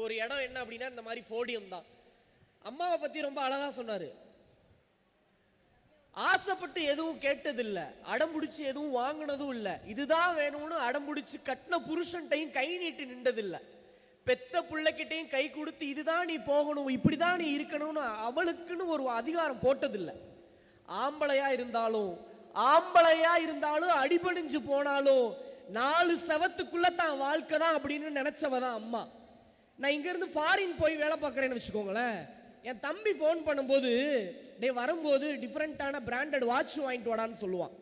ஒரு இடம் என்ன அப்படின்னா இந்த மாதிரி போடியம் தான். அம்மாவை பத்தி ரொம்ப அழகா சொன்னாரு. ஆசைப்பட்டு எதுவும் கேட்டதில்லை, அடம்பிடிச்சு எதுவும் வாங்கினதும் இல்லை. இதுதான் வேணும்னு அடம்பிடிச்சு கட்டின புருஷன்ட்டையும் கை நீட்டி நின்றதில்லை. பெத்த பிள்ளைகிட்டையும் கை கொடுத்து இதுதான் நீ போகணும், இப்படிதான் நீ இருக்கணும்னு அவளுக்குன்னு ஒரு அதிகாரம் போட்டதில்லை. ஆம்பளையா இருந்தாலும் அடிபணிஞ்சு போனாலும் 4 செவத்துக்குள்ள தான் வாழ்க்கை தான் அப்படின்னு நினைச்சவதான் அம்மா. நான் இங்க இருந்து ஃபாரின் போய் வேலை பார்க்கறேன்னு வச்சுக்கோங்களேன். என் தம்பி ஃபோன் பண்ணும்போது டே வரும்போது டிஃப்ரெண்டான பிராண்டட் வாட்ச் வாங்கிட்டு வாடான்னு சொல்லுவான்.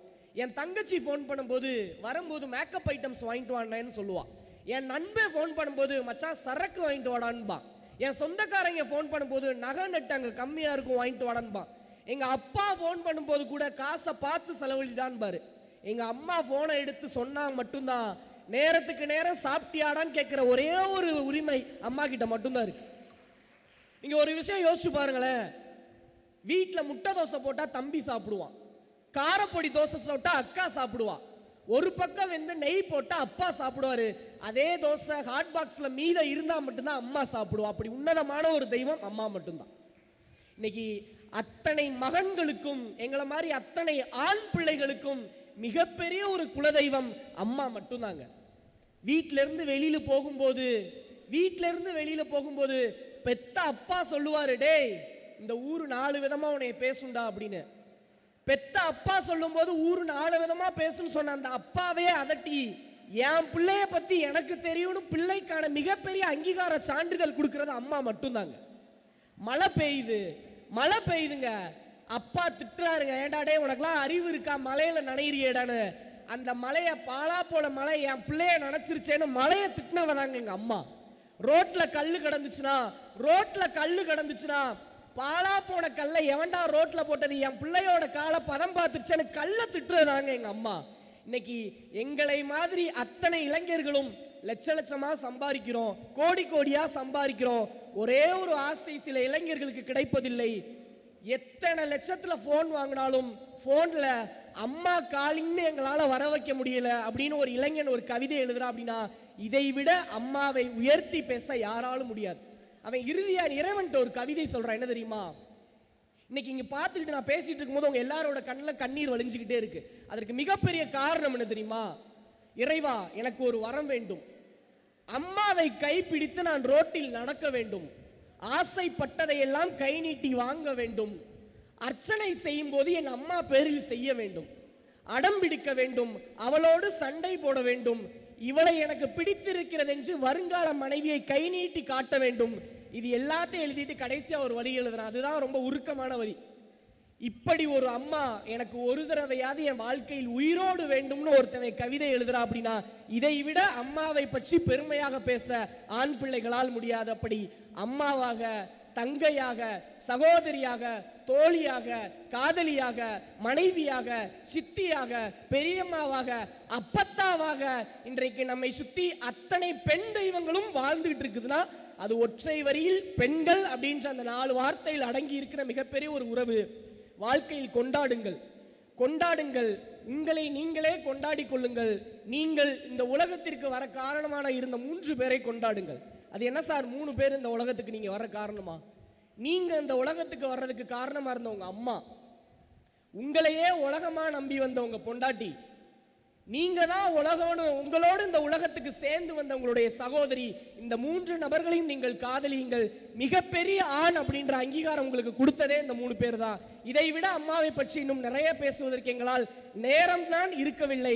என் தங்கச்சி ஃபோன் பண்ணும்போது வரும்போது மேக்கப் ஐட்டம்ஸ் வாங்கிட்டு வாடான்னு சொல்லுவான். என் நண்பன் ஃபோன் பண்ணும்போது மச்சான் சரக்கு வாங்கிட்டு வாடான்பா. என் சொந்தக்காரங்க ஃபோன் பண்ணும்போது நகை நட்டு அங்கே கம்மியாக இருக்கும் வாங்கிட்டு வாடான்பா. எங்கள் அப்பா ஃபோன் பண்ணும்போது கூட காசை பார்த்து செலவழிடான்னு பாரு. எங்கள் அம்மா ஃபோனை எடுத்து சொன்னால் மட்டும்தான் நேரத்துக்கு நேரம் சாப்பிட்டியாடான்னு கேட்குற ஒரே ஒரு உரிமை அம்மா கிட்ட மட்டும்தான் இருக்கு. நீங்க ஒரு விஷயம் யோசிச்சு பாருங்களேன். வீட்டில் முட்டை தோசை போட்டா தம்பி சாப்பிடுவான், காரப்பொடி தோசை போட்டா அக்கா சாப்பிடுவான், ஒரு பக்கம் வந்து நெய் போட்டா அப்பா சாப்பிடுவாரு. அதே தோசை ஹாட் பாக்ஸ்ல மீத இருந்தா மட்டும்தான் அம்மா சாப்பிடுவா. அப்படி உன்னதமான ஒரு தெய்வம் அம்மா மட்டும்தான். இன்னைக்கு அத்தனை மகன்களுக்கும் எங்களை மாதிரி அத்தனை ஆண் பிள்ளைகளுக்கும் மிகப்பெரிய ஒரு குலதெய்வம் அம்மா மட்டும்தாங்க. வீட்டில இருந்து வெளியில போகும்போது பெத்த அப்பா சொல்லுவாரு, டேய் இந்த ஊரு 4 விதமா உன்னை பேசுண்டா அப்படின்னு. பெத்த அப்பா சொல்லும் போது ஊரு 4 விதமா பேசுன்னு சொன்ன அந்த அப்பாவே அதட்டி என் பிள்ளைய பத்தி எனக்கு தெரியும்னு பிள்ளைக்கான மிகப்பெரிய அங்கீகார சான்றிதழ் கொடுக்கறது அம்மா மட்டும்தாங்க. மழை பெய்யுதுங்க, அப்பா திட்டுறாருங்க, ஏண்டாடே உனக்குலாம் அறிவு இருக்கா, மலையில நனையிறியேடான்னு. அந்த மலையை பாலா போல மலை என் பிள்ளைய நினைச்சிருச்சேன்னு மலையை திட்டினவதாங்க எங்க அம்மா. ரோட்ல கல்லு கிடந்துச்சுன்னா பாலா போன கல்லை எவன்டா ரோட்ல போட்டது, என் பிள்ளையோட காலை பதம் பார்த்துருச்சேன்னு கல்லை திட்டுறதாங்க எங்க அம்மா. இன்னைக்கு எங்களை மாதிரி அத்தனை இளைஞர்களும் லட்சமா சம்பாதிக்கிறோம், கோடியா சம்பாதிக்கிறோம். ஒரே ஒரு ஆசை சில இளைஞர்களுக்கு கிடைப்பதில்லை. எத்தனை லட்சத்துல போன் வாங்கினாலும் போன்ல அம்மா காலிங்னு எங்களால வர வைக்க முடியல அப்படின்னு ஒரு இளைஞன் ஒரு கவிதை எழுதுறா அப்படின்னா இதை விட அம்மாவை உயர்த்தி பேச யாராலும் முடியாது. அவன் இறுதியா இறைவன்ட்ட ஒரு கவிதை சொல்றான். என்ன தெரியுமா? இன்னைக்கு இங்க பார்த்துக்கிட்டு நான் பேசிட்டு இருக்கும்போது உங்க எல்லாரோட கண்ணில் கண்ணீர் வழிஞ்சுக்கிட்டே இருக்கு. அதற்கு மிகப்பெரிய காரணம் என்ன தெரியுமா? இறைவா எனக்கு ஒரு வரம் வேண்டும், அம்மாவை கைப்பிடித்து நான் ரோட்டில் நடக்க வேண்டும், ஆசைப்பட்டதை எல்லாம் கை நீட்டி வாங்க வேண்டும், அர்ச்சனை செய்யும் போது என் அம்மா பேரில் செய்ய வேண்டும், அடம் பிடிக்க வேண்டும், அவளோடு சண்டை போட வேண்டும், இவளை எனக்கு பிடித்திருக்கிறது என்று வருங்கால மனைவியை கை நீட்டி காட்ட வேண்டும். இது எல்லாத்தையும் எழுதிட்டு கடைசியா ஒரு வரி எழுதுறான். அதுதான் ரொம்ப உருக்கமான வரி. இப்படி ஒரு அம்மா எனக்கு ஒரு தடவையாவது என் வாழ்க்கையில் உயிரோடு வேண்டும்னு ஒருத்தவை கவிதை எழுதுறா அப்படின்னா இதை விட அம்மாவை பற்றி பெருமையாக பேச ஆண் பிள்ளைகளால் முடியாது. அப்படி அம்மாவாக, தங்கையாக, சகோதரியாக, தோழியாக, காதலியாக, மனைவியாக, சித்தியாக, பெரியம்மாவாக, அப்பத்தாவாக இன்றைக்கு நம்மை சுத்தி அத்தனை பெண் தெய்வங்களும் வாழ்ந்துகிட்டு இருக்குதுன்னா அது ஒற்றை வரியில் பெண்கள் அப்படின்ற அந்த 4 வார்த்தையில் அடங்கி இருக்கிற மிகப்பெரிய ஒரு உறவு. வாழ்க்கையில் கொண்டாடுங்கள், உங்களை நீங்களே கொண்டாடி கொள்ளுங்கள். நீங்கள் இந்த உலகத்திற்கு வர காரணமான இருந்த 3 பேரை கொண்டாடுங்கள். அது என்ன சார் 3 பேர் இந்த உலகத்துக்கு நீங்க வர காரணமா? நீங்க இந்த உலகத்துக்கு வர்றதுக்கு காரணமா இருந்த உங்க அம்மா, உங்களையே உலகமா நம்பி வந்த உங்க பொண்டாட்டி, நீங்க தான் உலகம்னு உங்களோடு இந்த உலகத்துக்கு சேர்ந்து வந்த உங்களுடைய சகோதரி, இந்த 3 நபர்களையும் நீங்கள் காதலியுங்கள். மிகப்பெரிய ஆண் அப்படின்ற அங்கீகாரம் உங்களுக்கு கொடுத்ததே இந்த 3 பேர் தான். இதை விட அம்மாவை பற்றி இன்னும் நிறைய பேசுவதற்கு எங்களால் நேரம் தான் இருக்கவில்லை.